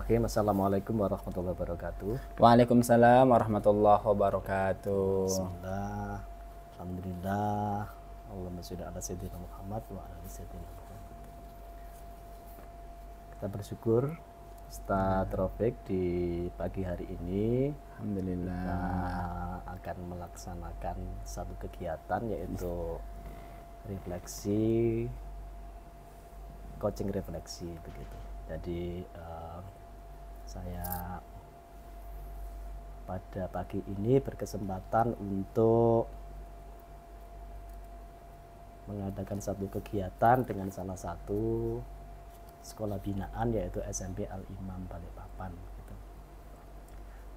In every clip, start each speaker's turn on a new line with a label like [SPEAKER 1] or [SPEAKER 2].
[SPEAKER 1] Bismillahirrahmanirrahim. Assalamualaikum warahmatullahi wabarakatuh.
[SPEAKER 2] Waalaikumsalam warahmatullahi wabarakatuh.
[SPEAKER 1] Bismillah. Alhamdulillah. Allahumma sholli ala sayyidina Muhammad wa ala ali sayyidina Muhammad. Kita bersyukur Ustaz Taufik di pagi hari ini
[SPEAKER 2] Alhamdulillah.
[SPEAKER 1] kita akan melaksanakan satu kegiatan yaitu refleksi, coaching refleksi begitu. Jadi saya pada pagi ini berkesempatan untuk mengadakan satu kegiatan dengan salah satu sekolah binaan yaitu SMP Al-Imam Balikpapan gitu.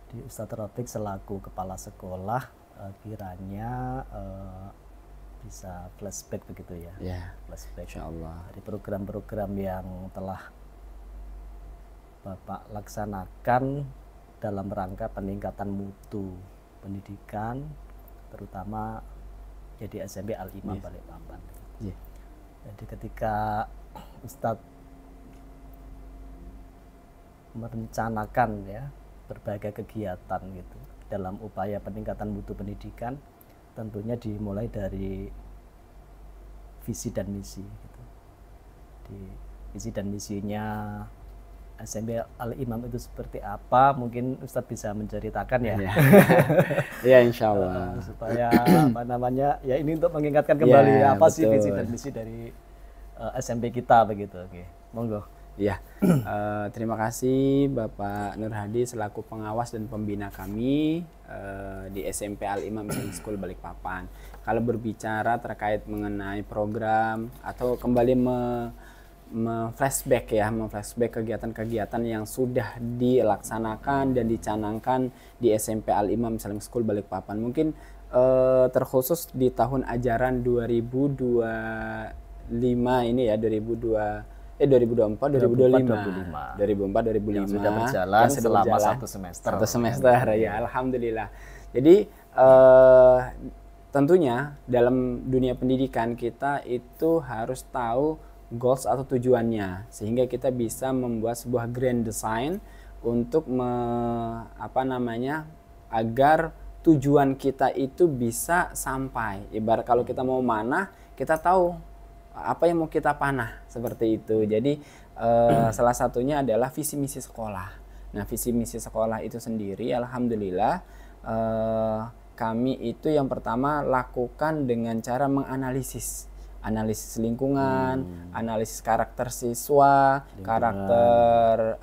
[SPEAKER 1] Di Ustaz Taufik selaku kepala sekolah kiranya bisa flashback begitu ya.
[SPEAKER 2] Ya,
[SPEAKER 1] Flashback
[SPEAKER 2] insyaallah.
[SPEAKER 1] dari program-program yang telah Bapak laksanakan dalam rangka peningkatan mutu pendidikan, terutama di SMP Al-Imam Balikpapan.
[SPEAKER 2] Yeah.
[SPEAKER 1] Jadi ketika Ustadz merencanakan ya berbagai kegiatan gitu dalam upaya peningkatan mutu pendidikan, tentunya dimulai dari visi dan misi gitu. Di visi dan misinya SMP Al-Imam itu seperti apa, mungkin Ustadz bisa menceritakan ya.
[SPEAKER 2] Ya, insya Allah.
[SPEAKER 1] Supaya apa namanya, ya ini untuk mengingatkan kembali
[SPEAKER 2] Ya,
[SPEAKER 1] apa sih
[SPEAKER 2] betul.
[SPEAKER 1] visi dan misi dari SMP kita begitu. Oke, monggo.
[SPEAKER 2] Ya, terima kasih Bapak Nur Hadi selaku pengawas dan pembina kami di SMP Al-Imam Islamic School Balikpapan. Kalau berbicara terkait mengenai program atau kembali flashback kegiatan-kegiatan yang sudah dilaksanakan dan dicanangkan di SMP Al-Imam Islamic School Balikpapan. Mungkin terkhusus di tahun ajaran 2025 ini ya, 2024 2025
[SPEAKER 1] yang sudah berjalan selama satu semester
[SPEAKER 2] ya, alhamdulillah. Jadi tentunya dalam dunia pendidikan kita itu harus tahu goals atau tujuannya, sehingga kita bisa membuat sebuah grand design untuk agar tujuan kita itu bisa sampai. Ibarat kalau kita mau manah, kita tahu apa yang mau kita panah, seperti itu. Jadi salah satunya adalah visi misi sekolah. Nah, visi misi sekolah itu sendiri alhamdulillah kami itu yang pertama lakukan dengan cara menganalisis lingkungan, analisis karakter siswa, karakter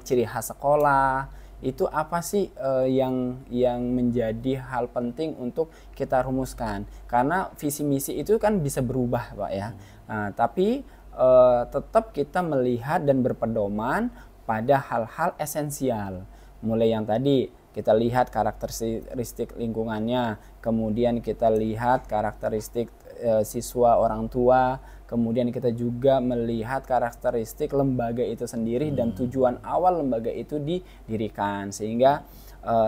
[SPEAKER 2] ciri khas sekolah. Itu apa sih yang menjadi hal penting untuk kita rumuskan, karena visi misi itu kan bisa berubah Pak ya. Tapi tetap kita melihat dan berpedoman pada hal-hal esensial, mulai yang tadi kita lihat karakteristik lingkungannya, kemudian kita lihat karakteristik siswa, orang tua, kemudian kita juga melihat karakteristik lembaga itu sendiri dan tujuan awal lembaga itu didirikan. Sehingga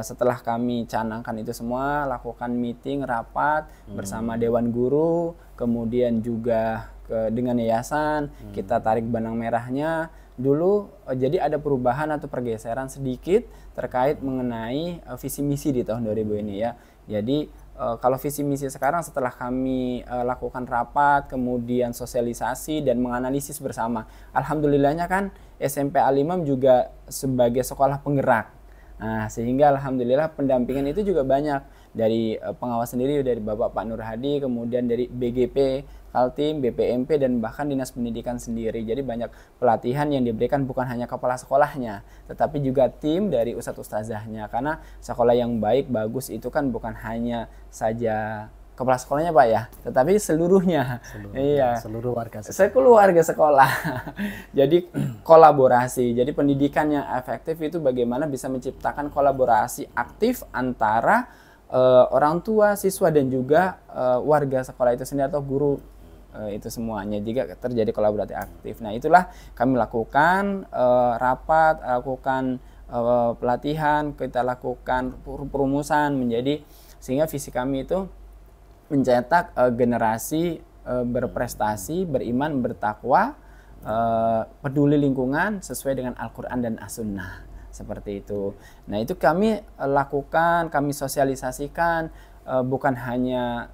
[SPEAKER 2] setelah kami canangkan itu semua, lakukan meeting, rapat bersama Dewan Guru, kemudian juga dengan yayasan, kita tarik benang merahnya. Dulu jadi ada perubahan atau pergeseran sedikit terkait mengenai visi misi di tahun 2000 ini ya. Jadi kalau visi misi sekarang setelah kami lakukan rapat, kemudian sosialisasi dan menganalisis bersama, alhamdulillahnya kan SMP Al-Imam juga sebagai sekolah penggerak. Nah, sehingga alhamdulillah pendampingan itu juga banyak dari pengawas sendiri, dari Bapak Pak Nur Hadi, kemudian dari BGP, Kaltim, BPMP, dan bahkan Dinas Pendidikan sendiri. Jadi banyak pelatihan yang diberikan bukan hanya kepala sekolahnya, tetapi juga tim dari ustadz ustazahnya. Karena sekolah yang baik, bagus itu kan bukan hanya saja kepala sekolahnya Pak ya, tetapi seluruhnya.
[SPEAKER 1] Seluruh warga sekolah.
[SPEAKER 2] Seluruh warga sekolah. Jadi kolaborasi. Jadi pendidikan yang efektif itu bagaimana bisa menciptakan kolaborasi aktif antara orang tua, siswa, dan juga warga sekolah itu sendiri atau guru. Itu semuanya jika terjadi kolaborasi aktif. Nah, itulah kami lakukan rapat, lakukan pelatihan, kita lakukan perumusan menjadi, sehingga visi kami itu mencetak generasi berprestasi, beriman, bertakwa, peduli lingkungan sesuai dengan Al-Quran dan As-Sunnah. Seperti itu. Nah, itu kami lakukan, kami sosialisasikan bukan hanya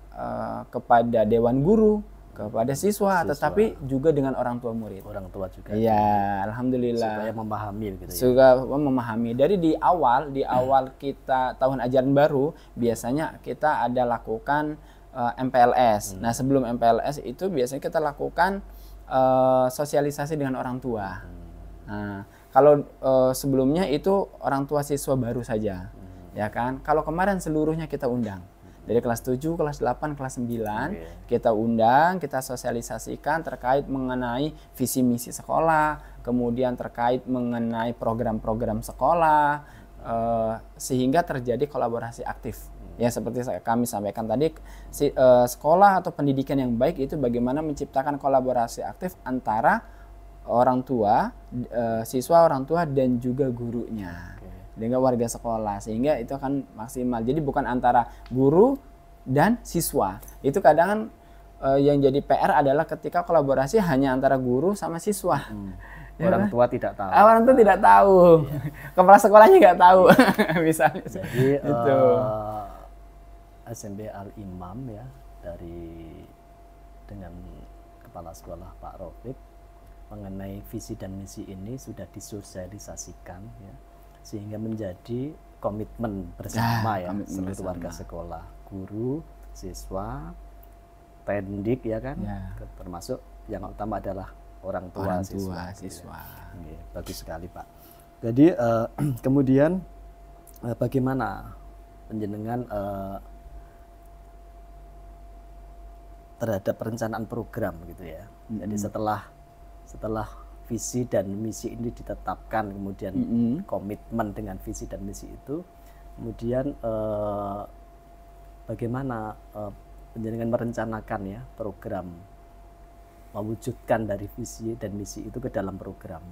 [SPEAKER 2] kepada dewan guru, kepada siswa, tetapi juga dengan orang tua murid.
[SPEAKER 1] Orang tua juga.
[SPEAKER 2] Iya, alhamdulillah.
[SPEAKER 1] Supaya memahami gitu ya.
[SPEAKER 2] Juga memahami. Dari di awal kita tahun ajaran baru, biasanya kita ada lakukan MPLS. Nah, sebelum MPLS itu biasanya kita lakukan sosialisasi dengan orang tua. Nah, kalau sebelumnya itu orang tua siswa baru saja, ya kan? Kalau kemarin seluruhnya kita undang. Dari kelas 7, kelas 8, kelas 9, kita undang, kita sosialisasikan terkait mengenai visi misi sekolah, kemudian terkait mengenai program-program sekolah, sehingga terjadi kolaborasi aktif. Ya, seperti kami sampaikan tadi, sekolah atau pendidikan yang baik itu bagaimana menciptakan kolaborasi aktif antara orang tua, siswa, orang tua, dan juga gurunya, dengan warga sekolah, sehingga itu akan maksimal. Jadi bukan antara guru dan siswa. Itu kadang yang jadi PR adalah ketika kolaborasi hanya antara guru sama siswa.
[SPEAKER 1] Orang tua tidak tahu.
[SPEAKER 2] Orang tua tidak tahu. Kepala sekolahnya nggak tahu. Misalnya.
[SPEAKER 1] Jadi
[SPEAKER 2] itu.
[SPEAKER 1] SMP Al-Imam ya, dengan kepala sekolah Pak Rofiq, mengenai visi dan misi ini sudah disosialisasikan ya, sehingga menjadi komitmen bersama seluruh warga sekolah, guru, siswa, pendik ya kan, termasuk yang utama adalah orang tua siswa. Ya. Bagus sekali Pak. Jadi kemudian bagaimana penjenengan terhadap perencanaan program gitu ya. Jadi setelah visi dan misi ini ditetapkan, kemudian komitmen dengan visi dan misi itu, kemudian bagaimana penjenengan merencanakan ya program, mewujudkan dari visi dan misi itu ke dalam program,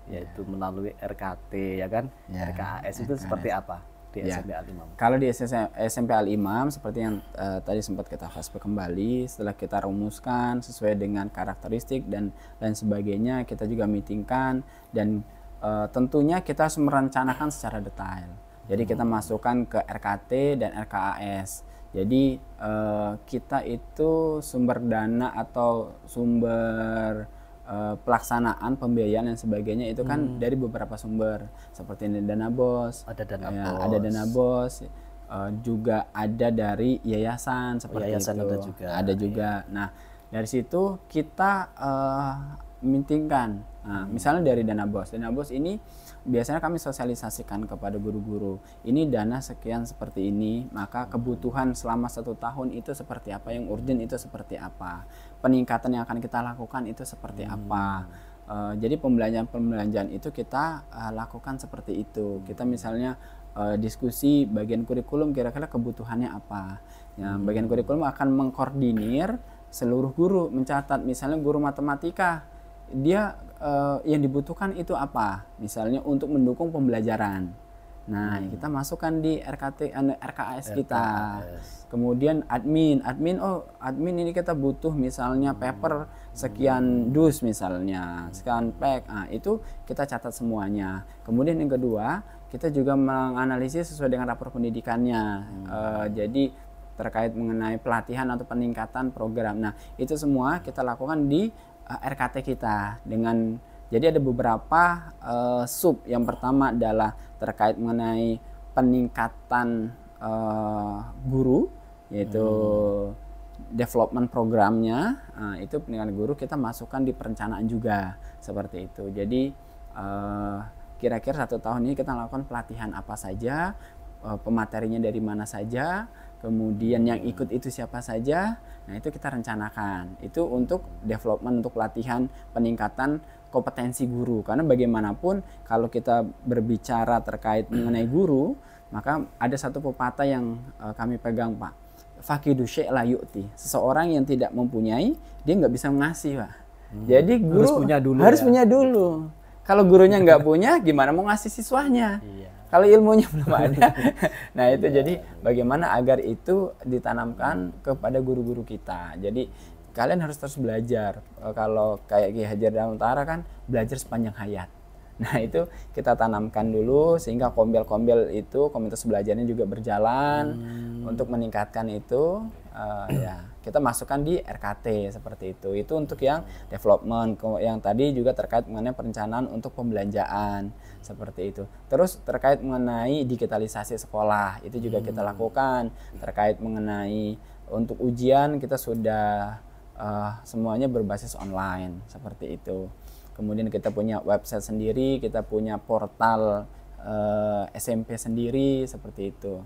[SPEAKER 1] yaitu melalui RKT ya kan, RKAS itu seperti apa di SMP Al-Imam?
[SPEAKER 2] Kalau di SMP Al-Imam seperti yang tadi sempat kita flashback kembali, setelah kita rumuskan sesuai dengan karakteristik dan lain sebagainya, kita juga meetingkan, dan tentunya kita harus merencanakan secara detail. Jadi kita masukkan ke RKT dan RKAS. Jadi kita itu sumber dana atau sumber pelaksanaan pembiayaan dan sebagainya itu kan dari beberapa sumber, seperti dana BOS, ada dana BOS, juga ada dari yayasan seperti yayasan itu. Ada juga. Nah, dari situ kita meetingkan. Nah, misalnya dari dana BOS ini biasanya kami sosialisasikan kepada guru-guru. Ini dana sekian seperti ini, maka kebutuhan selama 1 tahun itu seperti apa, yang urgent itu seperti apa, peningkatan yang akan kita lakukan itu seperti apa. Jadi pembelanjaan itu kita lakukan seperti itu. Kita misalnya diskusi bagian kurikulum kira-kira kebutuhannya apa. Ya, bagian kurikulum akan mengkoordinir seluruh guru, mencatat misalnya guru matematika, dia yang dibutuhkan itu apa, misalnya untuk mendukung pembelajaran. Nah, kita masukkan di RKAS kita. Kemudian admin ini kita butuh misalnya paper sekian dus misalnya, sekian pack. Nah, itu kita catat semuanya. Kemudian yang kedua, kita juga menganalisis sesuai dengan rapor pendidikannya. Jadi terkait mengenai pelatihan atau peningkatan program. Nah, itu semua kita lakukan di RKT kita dengan, jadi ada beberapa sub. Yang pertama adalah terkait mengenai peningkatan guru, yaitu development programnya. Itu peningkatan guru kita masukkan di perencanaan juga seperti itu. Jadi kira-kira 1 tahun ini kita lakukan pelatihan apa saja, pematerinya dari mana saja, kemudian yang ikut itu siapa saja. Nah, itu kita rencanakan. Itu untuk development, untuk latihan peningkatan kompetensi guru. Karena bagaimanapun kalau kita berbicara terkait mengenai guru, maka ada satu pepatah yang kami pegang, Pak. Faqidu syai' la yu'ti. Seseorang yang tidak mempunyai, dia nggak bisa mengasih, Pak. Jadi guru harus punya dulu. Kalau gurunya nggak punya, gimana mau ngasih siswanya? Kalau ilmunya belum ada. Nah, itu jadi bagaimana agar itu ditanamkan kepada guru-guru kita. Jadi kalian harus terus belajar. Kalau kayak Ki Hajar Dewantara kan belajar sepanjang hayat. Nah itu kita tanamkan dulu sehingga kombel-kombel itu komunitas belajarnya juga berjalan untuk meningkatkan itu. Ya kita masukkan di RKT seperti itu. Itu untuk yang development. Yang tadi juga terkait mengenai perencanaan untuk pembelanjaan seperti itu. Terus terkait mengenai digitalisasi sekolah itu juga kita lakukan. Terkait mengenai untuk ujian kita sudah semuanya berbasis online seperti itu. Kemudian kita punya website sendiri, kita punya portal SMP sendiri seperti itu.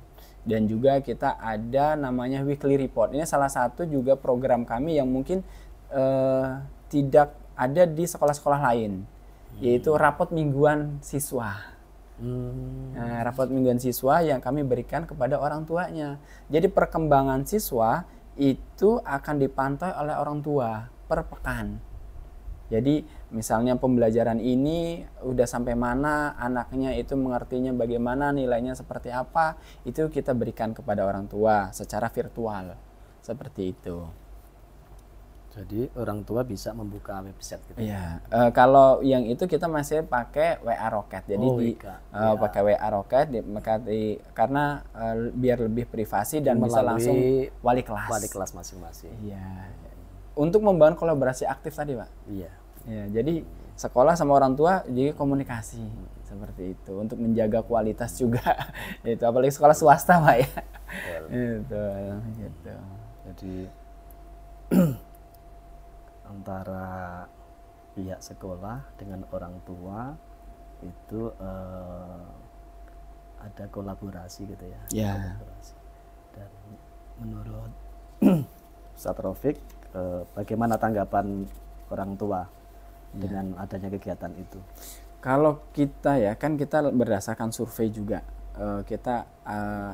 [SPEAKER 2] Dan juga kita ada namanya weekly report. Ini salah satu juga program kami yang mungkin tidak ada di sekolah-sekolah lain, yaitu rapot mingguan siswa. Nah, rapot mingguan siswa yang kami berikan kepada orang tuanya. Jadi perkembangan siswa itu akan dipantau oleh orang tua per pekan. Jadi misalnya pembelajaran ini udah sampai mana, anaknya itu mengertinya bagaimana, nilainya seperti apa, itu kita berikan kepada orang tua secara virtual. Seperti itu.
[SPEAKER 1] Jadi orang tua bisa membuka website gitu.
[SPEAKER 2] Iya, kalau yang itu kita masih pakai WA Rocket. Jadi pakai WA Rocket karena biar lebih privasi dan bisa langsung wali kelas.
[SPEAKER 1] Wali kelas masing-masing.
[SPEAKER 2] Iya. Untuk membangun kolaborasi aktif tadi, Pak.
[SPEAKER 1] Iya.
[SPEAKER 2] Ya, jadi sekolah sama orang tua jadi komunikasi seperti itu untuk menjaga kualitas juga. Itu apalagi sekolah swasta, Pak ya. Itu gitu.
[SPEAKER 1] Jadi antara pihak sekolah dengan orang tua itu ada kolaborasi gitu ya.
[SPEAKER 2] Ya.
[SPEAKER 1] Kolaborasi. Dan menurut Ustadz Raufik, bagaimana tanggapan orang tua dengan adanya kegiatan itu?
[SPEAKER 2] Kalau kita ya kan kita berdasarkan survei juga, kita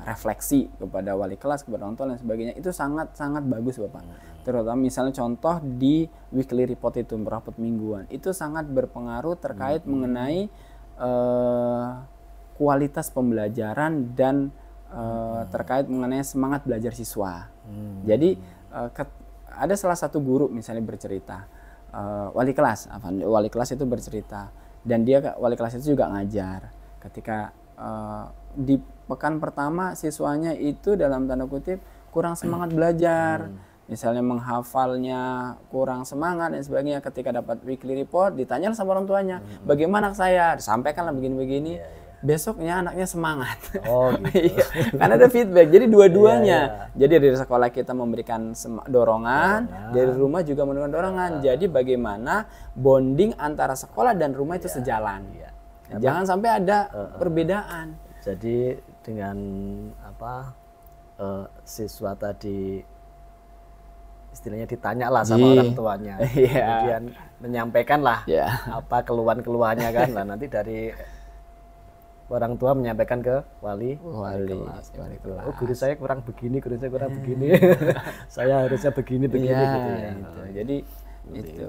[SPEAKER 2] refleksi kepada wali kelas, kepada orang tua dan sebagainya, itu sangat bagus Bapak. Terutama misalnya contoh di weekly report itu, rapot mingguan, itu sangat berpengaruh terkait mengenai kualitas pembelajaran dan terkait mengenai semangat belajar siswa. Jadi ada salah satu guru misalnya bercerita, wali kelas itu bercerita, dan wali kelas itu juga ngajar. Ketika di pekan pertama siswanya itu dalam tanda kutip kurang semangat belajar, misalnya menghafalnya kurang semangat dan sebagainya. Ketika dapat weekly report ditanya sama orang tuanya, bagaimana saya, disampaikanlah begini-begini. Besoknya anaknya semangat.
[SPEAKER 1] Oh gitu.
[SPEAKER 2] Kan ada feedback. Jadi dua-duanya. Jadi dari sekolah kita memberikan dorongan, dari rumah juga memberikan dorongan. Jadi bagaimana bonding antara sekolah dan rumah itu sejalan. Jangan sampai ada perbedaan.
[SPEAKER 1] Jadi dengan siswa tadi istilahnya ditanya lah sama orang tuanya, kemudian menyampaikan lah apa keluhan-keluhannya kan, lah nanti dari orang tua menyampaikan ke wali kelas. Oh, guru saya kurang begini, saya harusnya begini gitu ya.
[SPEAKER 2] Gitu. Jadi itu.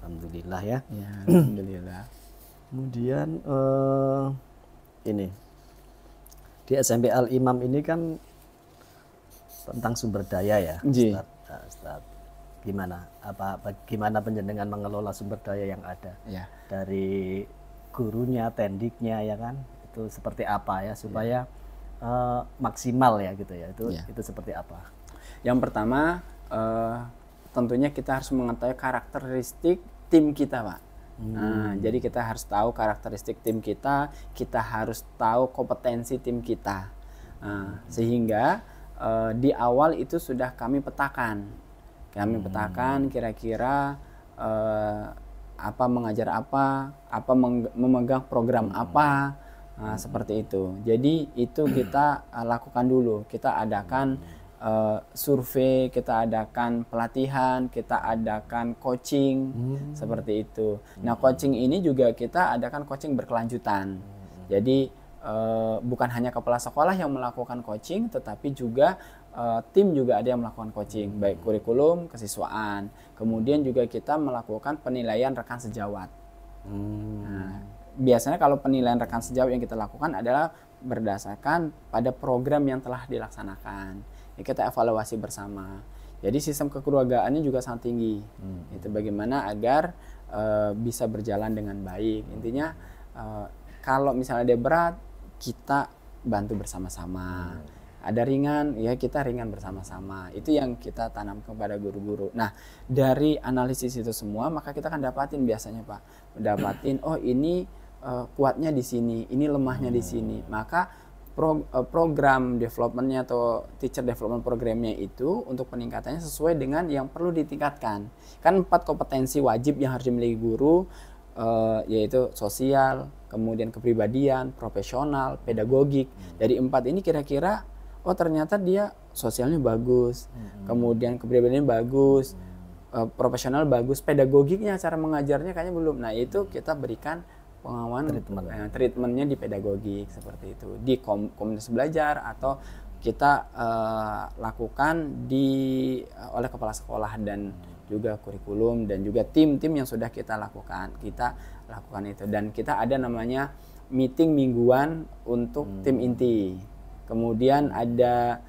[SPEAKER 1] Alhamdulillah ya.
[SPEAKER 2] Alhamdulillah.
[SPEAKER 1] Kemudian ini di SMP Al Imam ini kan tentang sumber daya ya, Ustaz. Gimana penjenengan mengelola sumber daya yang ada dari gurunya, tendiknya ya kan, itu seperti apa ya supaya maksimal ya gitu ya, itu seperti apa?
[SPEAKER 2] Yang pertama tentunya kita harus mengetahui karakteristik tim kita, Pak. Nah, jadi kita harus tahu karakteristik tim kita harus tahu kompetensi tim kita, sehingga di awal itu sudah kami petakan kira-kira apa mengajar apa memegang program apa, seperti itu. Jadi itu kita lakukan dulu, kita adakan survei, kita adakan pelatihan, kita adakan coaching, seperti itu. Nah, coaching ini juga kita adakan coaching berkelanjutan. Jadi bukan hanya kepala sekolah yang melakukan coaching, tetapi juga tim juga ada yang melakukan coaching, baik kurikulum, kesiswaan. Kemudian juga kita melakukan penilaian rekan sejawat. Nah, biasanya kalau penilaian rekan sejawat yang kita lakukan adalah berdasarkan pada program yang telah dilaksanakan. Ya, kita evaluasi bersama. Jadi sistem kekeluargaannya juga sangat tinggi. Itu bagaimana agar bisa berjalan dengan baik. Intinya kalau misalnya dia berat, kita bantu bersama-sama. Ada ringan, ya kita ringan bersama-sama. Itu yang kita tanam kepada guru-guru. Nah, dari analisis itu semua, maka kita akan dapatin biasanya Pak. Dapatin, oh ini kuatnya di sini, ini lemahnya di sini. Maka program developmentnya atau teacher development programnya itu untuk peningkatannya sesuai dengan yang perlu ditingkatkan. Kan 4 kompetensi wajib yang harus dimiliki guru, yaitu sosial, kemudian kepribadian, profesional, pedagogik. Dari 4 ini kira-kira oh ternyata dia sosialnya bagus, kemudian kepribadiannya bagus, profesional bagus, pedagogiknya cara mengajarnya kayaknya belum. Nah itu kita berikan pengawalan treatmentnya di pedagogik seperti itu, di komunitas belajar atau kita lakukan oleh kepala sekolah dan juga kurikulum dan juga tim-tim yang sudah kita lakukan itu. Dan kita ada namanya meeting mingguan untuk tim inti. Kemudian ada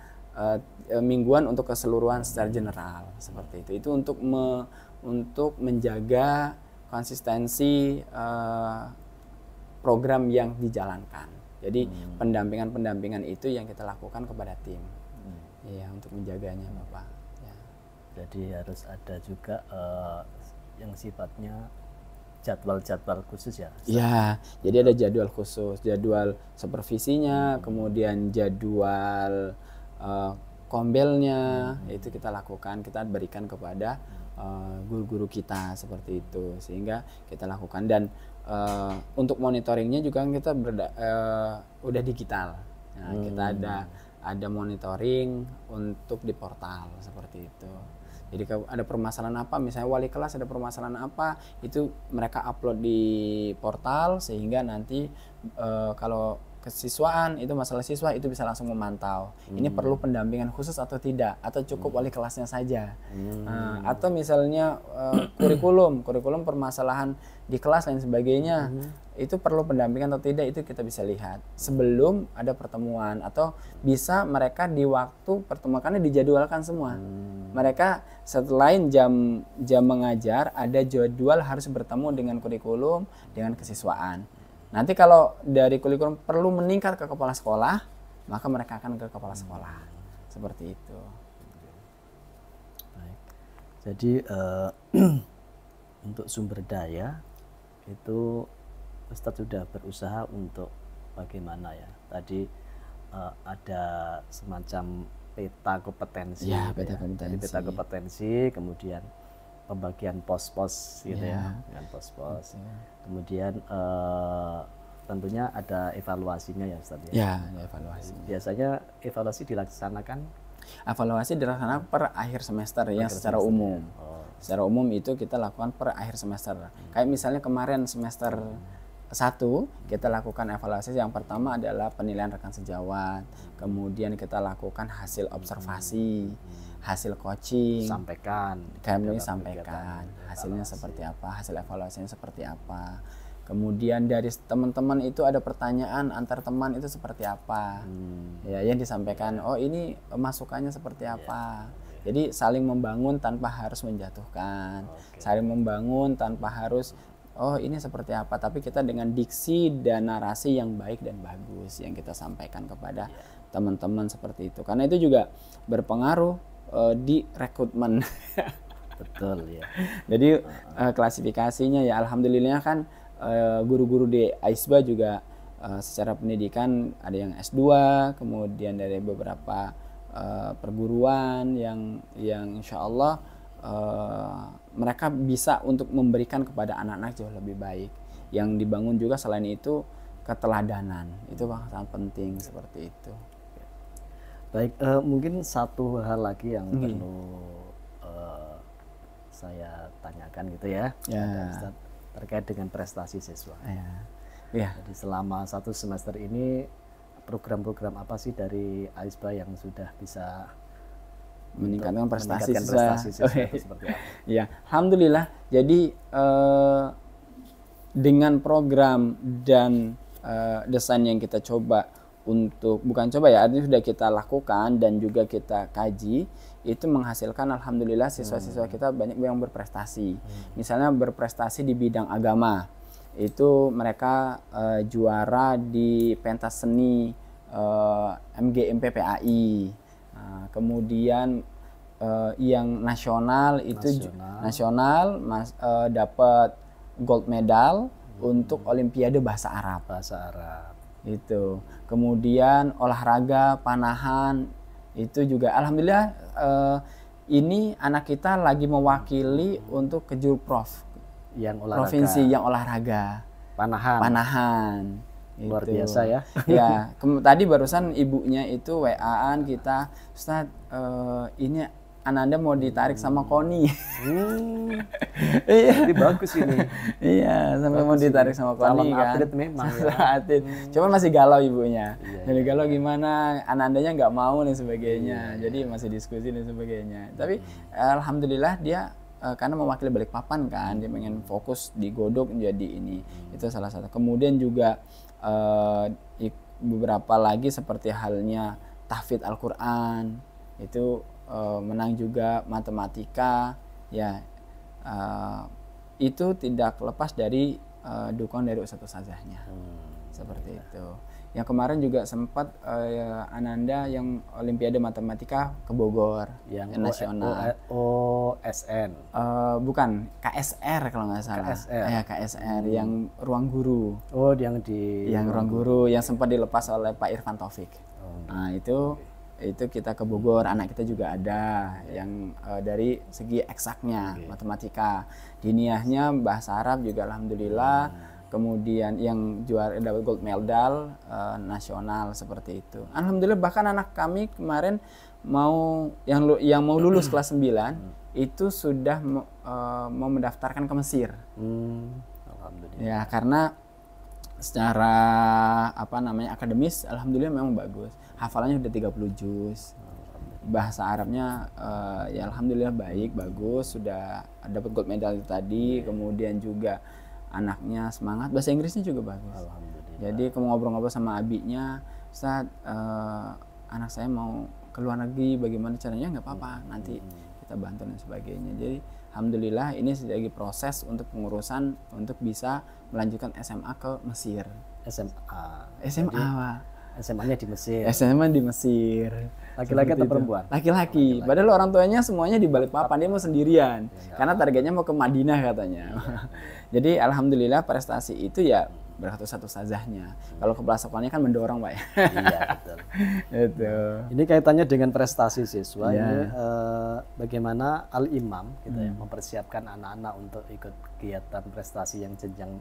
[SPEAKER 2] mingguan untuk keseluruhan secara general seperti itu. Itu untuk menjaga konsistensi program yang dijalankan. Jadi pendampingan itu yang kita lakukan kepada tim. Iya, untuk menjaganya Bapak. Ya.
[SPEAKER 1] Jadi harus ada juga yang sifatnya jadwal-jadwal khusus ya?
[SPEAKER 2] Iya, jadi ada jadwal khusus, jadwal supervisinya, kemudian jadwal kombelnya, itu kita lakukan, kita berikan kepada guru-guru kita seperti itu, sehingga kita lakukan. Dan untuk monitoringnya juga kita udah digital. Nah, kita ada monitoring untuk di portal seperti itu. Jadi kalau ada permasalahan apa, misalnya wali kelas ada permasalahan apa, itu mereka upload di portal sehingga nanti kalau kesiswaan itu masalah siswa itu bisa langsung memantau. Ini perlu pendampingan khusus atau tidak, atau cukup wali kelasnya saja. Atau misalnya kurikulum permasalahan di kelas dan sebagainya, itu perlu pendampingan atau tidak, itu kita bisa lihat sebelum ada pertemuan, atau bisa mereka di waktu pertemuan karena dijadwalkan semua. Mereka selain jam mengajar ada jadwal harus bertemu dengan kurikulum, dengan kesiswaan. Nanti kalau dari kurikulum perlu meningkat ke kepala sekolah, maka mereka akan ke kepala sekolah. Seperti itu.
[SPEAKER 1] Baik. Jadi untuk sumber daya itu Ustadz sudah berusaha untuk bagaimana ya? Tadi ada semacam peta kompetensi.
[SPEAKER 2] Ya, peta kompetensi.
[SPEAKER 1] Peta kompetensi, kemudian pembagian pos-pos gitu ya, dengan pos-pos. Kemudian tentunya ada evaluasinya ya Ustaz ya.
[SPEAKER 2] Ya, evaluasi.
[SPEAKER 1] Biasanya evaluasi dilaksanakan
[SPEAKER 2] per akhir semester ya, secara umum. Secara umum itu kita lakukan per akhir semester. Kayak misalnya kemarin semester 1 kita lakukan evaluasi. Yang pertama adalah penilaian rekan sejawat, kemudian kita lakukan hasil observasi, hasil coaching, kami sampaikan hasilnya seperti apa, hasil evaluasinya seperti apa. Kemudian dari teman-teman itu ada pertanyaan antar teman itu seperti apa, ya yang disampaikan. Oh ini masukannya seperti apa. Jadi saling membangun tanpa harus menjatuhkan, saling membangun tanpa harus oh ini seperti apa, tapi kita dengan diksi dan narasi yang baik dan bagus yang kita sampaikan kepada teman-teman seperti itu. Karena itu juga berpengaruh di rekrutmen.
[SPEAKER 1] Betul ya.
[SPEAKER 2] Jadi klasifikasinya ya alhamdulillah kan guru-guru di AISBA juga secara pendidikan ada yang S2, kemudian dari beberapa perguruan yang insya Allah mereka bisa untuk memberikan kepada anak-anak jauh lebih baik. Yang dibangun juga selain itu keteladanan, itu sangat penting seperti itu.
[SPEAKER 1] Baik, mungkin satu hal lagi yang perlu saya tanyakan gitu ya, Ustaz, terkait dengan prestasi siswa. Jadi selama 1 semester ini program-program apa sih dari AISBA yang sudah bisa
[SPEAKER 2] meningkatkan prestasi
[SPEAKER 1] siswa itu seperti apa?
[SPEAKER 2] Ya, alhamdulillah. Jadi dengan program dan desain yang kita coba untuk bukan coba ya, artinya sudah kita lakukan dan juga kita kaji, itu menghasilkan alhamdulillah siswa-siswa kita banyak yang berprestasi. Misalnya berprestasi di bidang agama, itu mereka juara di pentas seni MGMPPAI. Kemudian yang nasional itu dapat gold medal untuk Olimpiade Bahasa Arab. Itu. Kemudian olahraga panahan itu juga alhamdulillah ini anak kita lagi mewakili untuk ke Jurprov
[SPEAKER 1] yang olahraga.
[SPEAKER 2] Provinsi yang olahraga panahan.
[SPEAKER 1] Luar
[SPEAKER 2] itu.
[SPEAKER 1] Biasa ya.
[SPEAKER 2] Ya, tadi barusan ibunya itu WA-an kita, Ustadz ini Ananda mau ditarik sama Koni.
[SPEAKER 1] Iya. Jadi bagus ini.
[SPEAKER 2] Iya, sampai mau ditarik sama Koni kan.
[SPEAKER 1] Atlet memang ya.
[SPEAKER 2] Cuma masih galau ibunya. Jadi galau gimana, Anandanya nggak mau dan sebagainya. Jadi masih diskusi dan sebagainya. Tapi alhamdulillah dia karena mewakili Balikpapan kan, dia pengen fokus di Godok menjadi ini. Itu salah satu. Kemudian juga beberapa lagi seperti halnya tahfidz Al-Quran itu menang juga, matematika ya, itu tidak lepas dari dukungan dari ustadz ustazahnya. Seperti itu. Yang kemarin juga sempat Ananda yang Olimpiade Matematika ke Bogor
[SPEAKER 1] yang
[SPEAKER 2] nasional.
[SPEAKER 1] OSN.
[SPEAKER 2] Bukan, KSR kalau nggak salah.
[SPEAKER 1] KSR.
[SPEAKER 2] Ya, KSR yang ruang guru.
[SPEAKER 1] Oh, yang di
[SPEAKER 2] ruang guru yang sempat dilepas oleh Pak Irfan Taufik. Nah, itu kita ke Bogor, anak kita juga ada yang dari segi eksaknya, matematika. Diniahnya bahasa Arab juga alhamdulillah. Kemudian yang juara dapat gold medal nasional seperti itu. Alhamdulillah bahkan anak kami kemarin yang mau lulus kelas 9 itu sudah mau mendaftarkan ke Mesir.
[SPEAKER 1] Alhamdulillah.
[SPEAKER 2] Ya, karena secara akademis alhamdulillah memang bagus. Hafalannya udah 30 juz. Bahasa Arabnya ya alhamdulillah bagus, sudah dapat gold medal itu tadi. Kemudian juga anaknya semangat, bahasa Inggrisnya juga bagus.
[SPEAKER 1] Alhamdulillah.
[SPEAKER 2] Jadi kalau ngobrol-ngobrol sama abinya, Ustaz, anak saya mau ke luar negeri, bagaimana caranya? Nggak apa-apa, nanti kita bantu dan sebagainya. Jadi alhamdulillah ini lagi proses untuk pengurusan untuk bisa melanjutkan SMA ke Mesir. SMA-nya
[SPEAKER 1] di Mesir.
[SPEAKER 2] SMA di Mesir.
[SPEAKER 1] Laki-laki atau perempuan?
[SPEAKER 2] Laki-laki. Padahal orang tuanya semuanya di Balikpapan, dia mau sendirian. Karena targetnya mau ke Madinah katanya. Jadi alhamdulillah prestasi itu ya berkat satu ustazahnya. Kalau kepelasapannya kan mendorong, Pak.
[SPEAKER 1] Iya, betul.
[SPEAKER 2] Itu.
[SPEAKER 1] Ini kaitannya dengan prestasi siswa. Ini bagaimana Al-Imam gitu ya, mempersiapkan anak-anak untuk ikut kegiatan prestasi yang jenjang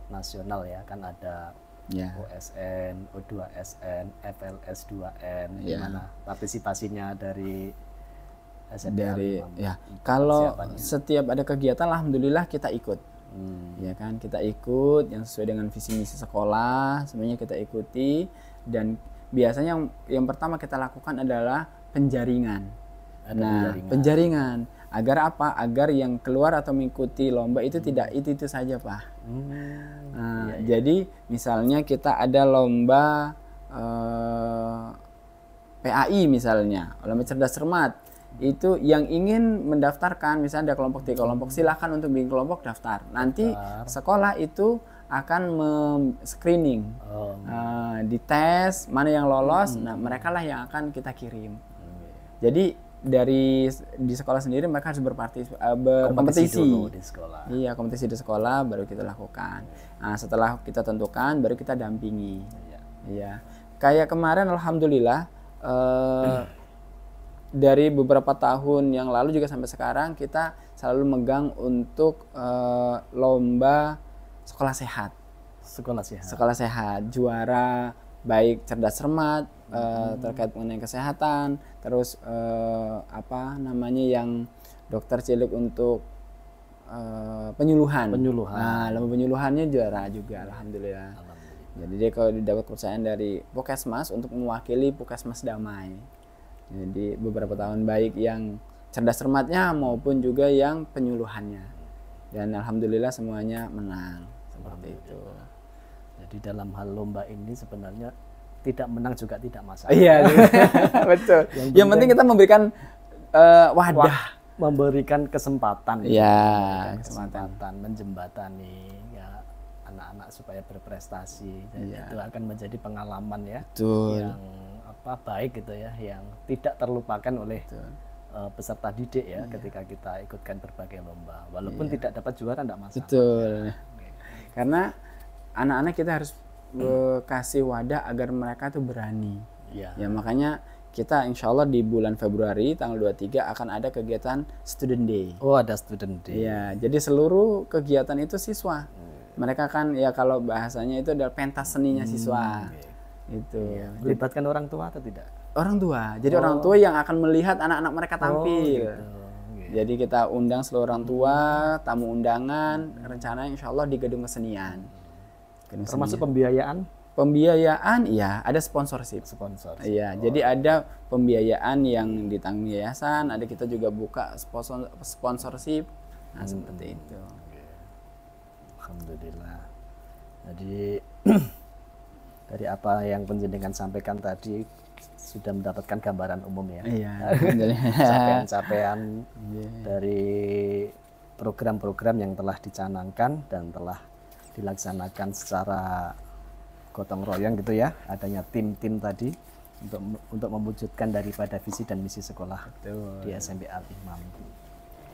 [SPEAKER 1] nasional ya. Kan ada OSN, O2SN, FLS2N, gimana partisipasinya dari SMK?
[SPEAKER 2] Kalau setiap ada kegiatan alhamdulillah kita ikut. Ya kan, kita ikut yang sesuai dengan visi misi sekolah, sebenarnya kita ikuti. Dan biasanya yang pertama kita lakukan adalah penjaringan. Penjaringan agar apa? Agar yang keluar atau mengikuti lomba itu tidak itu saja, Pak. Jadi misalnya kita ada lomba PAI misalnya, lomba cerdas cermat. Itu yang ingin mendaftarkan, misalnya ada kelompok 3 kelompok, silahkan untuk bikin kelompok daftar. Nanti sekolah itu akan screening, dites mana yang lolos. Nah, mereka lah yang akan kita kirim. Jadi di sekolah sendiri mereka harus berkompetisi dulu di sekolah. Iya, kompetisi di sekolah baru kita lakukan. Nah, setelah kita tentukan baru kita dampingi. Iya. Kayak kemarin alhamdulillah dari beberapa tahun yang lalu juga sampai sekarang kita selalu megang untuk lomba sekolah sehat. Sekolah sehat, juara baik cerdas cermat terkait mengenai kesehatan, terus yang dokter cilik untuk penyuluhan. Nah, lomba penyuluhannya juara juga alhamdulillah. Jadi dia kalau dapat kepercayaan dari Puskesmas untuk mewakili Puskesmas Damai. Jadi beberapa tahun baik yang cerdas cermatnya maupun juga yang penyuluhannya. Dan alhamdulillah semuanya menang seperti itu.
[SPEAKER 1] Jadi dalam hal lomba ini sebenarnya tidak menang juga tidak masalah.
[SPEAKER 2] Iya, betul. Yang penting kita memberikan wadah,
[SPEAKER 1] memberikan kesempatan,
[SPEAKER 2] iya,
[SPEAKER 1] kesempatan menjembatani ya anak-anak supaya berprestasi, dan itu akan menjadi pengalaman ya,
[SPEAKER 2] betul,
[SPEAKER 1] yang baik gitu ya, yang tidak terlupakan oleh peserta didik ya, ketika kita ikutkan berbagai lomba, walaupun tidak dapat juara tidak masalah.
[SPEAKER 2] Betul. Karena anak-anak kita harus kasih wadah agar mereka tuh berani. Ya makanya kita insya Allah di bulan Februari tanggal 23 akan ada kegiatan Student Day.
[SPEAKER 1] Oh, ada Student Day.
[SPEAKER 2] Ya, jadi seluruh kegiatan itu siswa. Mereka kan ya kalau bahasanya itu adalah pentas seninya siswa. Itu.
[SPEAKER 1] Melibatkan orang tua atau tidak?
[SPEAKER 2] Orang tua. Jadi orang tua yang akan melihat anak-anak mereka tampil. Jadi kita undang seluruh orang tua, tamu undangan, rencananya insya Allah di gedung kesenian.
[SPEAKER 1] Termasuk pembiayaan?
[SPEAKER 2] Pembiayaan, iya, ada sponsorship. Iya, jadi ada pembiayaan yang ditanggung yayasan, ada kita juga buka sponsorship. Nah, seperti itu.
[SPEAKER 1] Alhamdulillah. Jadi dari apa yang penjenengan sampaikan tadi sudah mendapatkan gambaran umum ya.
[SPEAKER 2] Iya.
[SPEAKER 1] Capaian-capaian dari program-program yang telah dicanangkan dan telah dilaksanakan secara gotong royong gitu ya, adanya tim-tim tadi untuk mewujudkan daripada visi dan misi sekolah di SMP Al-Imam.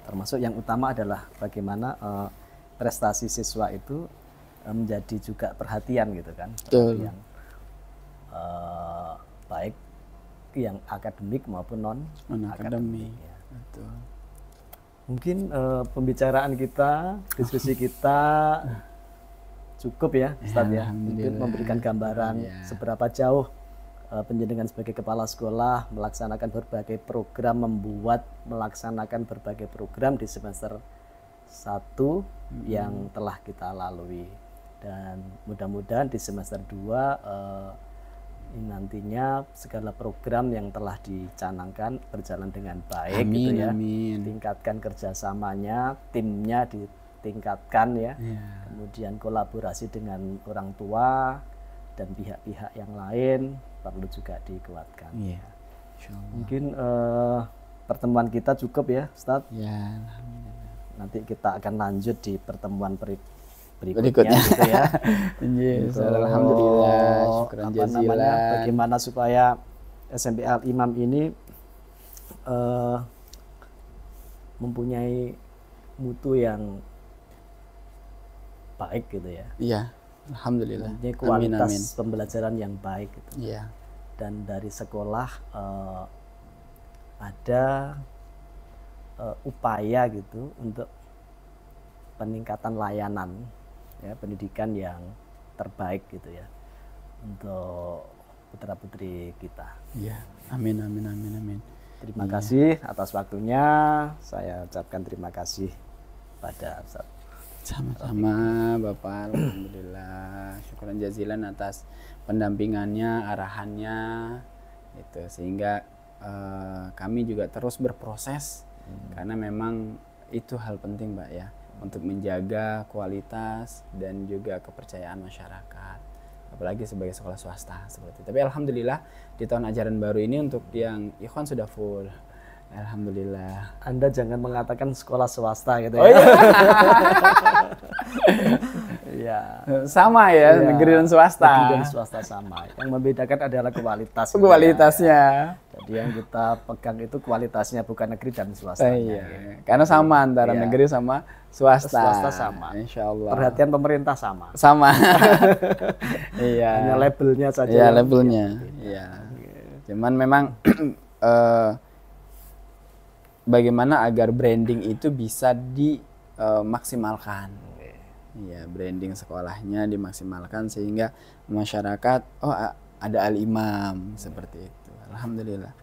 [SPEAKER 1] Termasuk yang utama adalah bagaimana prestasi siswa itu menjadi juga perhatian gitu kan, perhatian baik yang akademik maupun non akademik. Ya.
[SPEAKER 2] Betul.
[SPEAKER 1] Mungkin pembicaraan kita, diskusi kita cukup ya, Ustadz ya, mungkin memberikan gambaran seberapa jauh penjenengan sebagai kepala sekolah melaksanakan berbagai program, melaksanakan berbagai program di semester 1 yang telah kita lalui, dan mudah-mudahan di semester 2 nantinya segala program yang telah dicanangkan berjalan dengan baik.
[SPEAKER 2] Amin,
[SPEAKER 1] gitu ya.
[SPEAKER 2] Amin.
[SPEAKER 1] Tingkatkan kerjasamanya, timnya ditingkatkan ya. Kemudian kolaborasi dengan orang tua dan pihak-pihak yang lain perlu juga dikuatkan. Mungkin pertemuan kita cukup ya, Ustadz.
[SPEAKER 2] Ya, alhamdulillah.
[SPEAKER 1] Nanti kita akan lanjut di pertemuan berikutnya gitu ya.
[SPEAKER 2] Alhamdulillah, syukran jazilan.
[SPEAKER 1] Bagaimana supaya SMP Al-Imam ini mempunyai mutu yang baik gitu ya.
[SPEAKER 2] Iya, alhamdulillah.
[SPEAKER 1] Mempunyai kualitas pembelajaran yang baik gitu.
[SPEAKER 2] Iya.
[SPEAKER 1] Dan dari sekolah ada upaya gitu untuk peningkatan layanan ya, pendidikan yang terbaik gitu ya untuk putra-putri kita.
[SPEAKER 2] Iya, amin, amin, amin, amin.
[SPEAKER 1] Terima kasih atas waktunya. Saya ucapkan terima kasih pada Ustaz.
[SPEAKER 2] Sama-sama Bapak, alhamdulillah. Syukuran jazilan atas pendampingannya, arahannya itu, sehingga kami juga terus berproses karena memang itu hal penting, Mbak ya, untuk menjaga kualitas dan juga kepercayaan masyarakat, apalagi sebagai sekolah swasta seperti itu. Tapi alhamdulillah di tahun ajaran baru ini untuk yang ikhwan sudah full. Alhamdulillah.
[SPEAKER 1] Anda jangan mengatakan sekolah swasta gitu ya.
[SPEAKER 2] Oh, iya.
[SPEAKER 1] Ya.
[SPEAKER 2] Sama ya, negeri dan swasta.
[SPEAKER 1] Negeri dan swasta sama. Yang membedakan adalah kualitas.
[SPEAKER 2] Kualitasnya.
[SPEAKER 1] Ya. Jadi yang kita pegang itu kualitasnya, bukan negeri dan swasta.
[SPEAKER 2] Iya. Gitu. Karena sama antara negeri sama swasta.
[SPEAKER 1] Swasta sama.
[SPEAKER 2] Insya Allah.
[SPEAKER 1] Perhatian pemerintah sama.
[SPEAKER 2] Sama. Iya.
[SPEAKER 1] Hanya labelnya saja.
[SPEAKER 2] Iya, labelnya. Iya. Cuman memang bagaimana agar branding itu bisa dimaksimalkan. Ya, branding sekolahnya dimaksimalkan sehingga masyarakat, oh ada Al-Imam seperti itu. Alhamdulillah.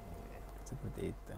[SPEAKER 2] Seperti itu.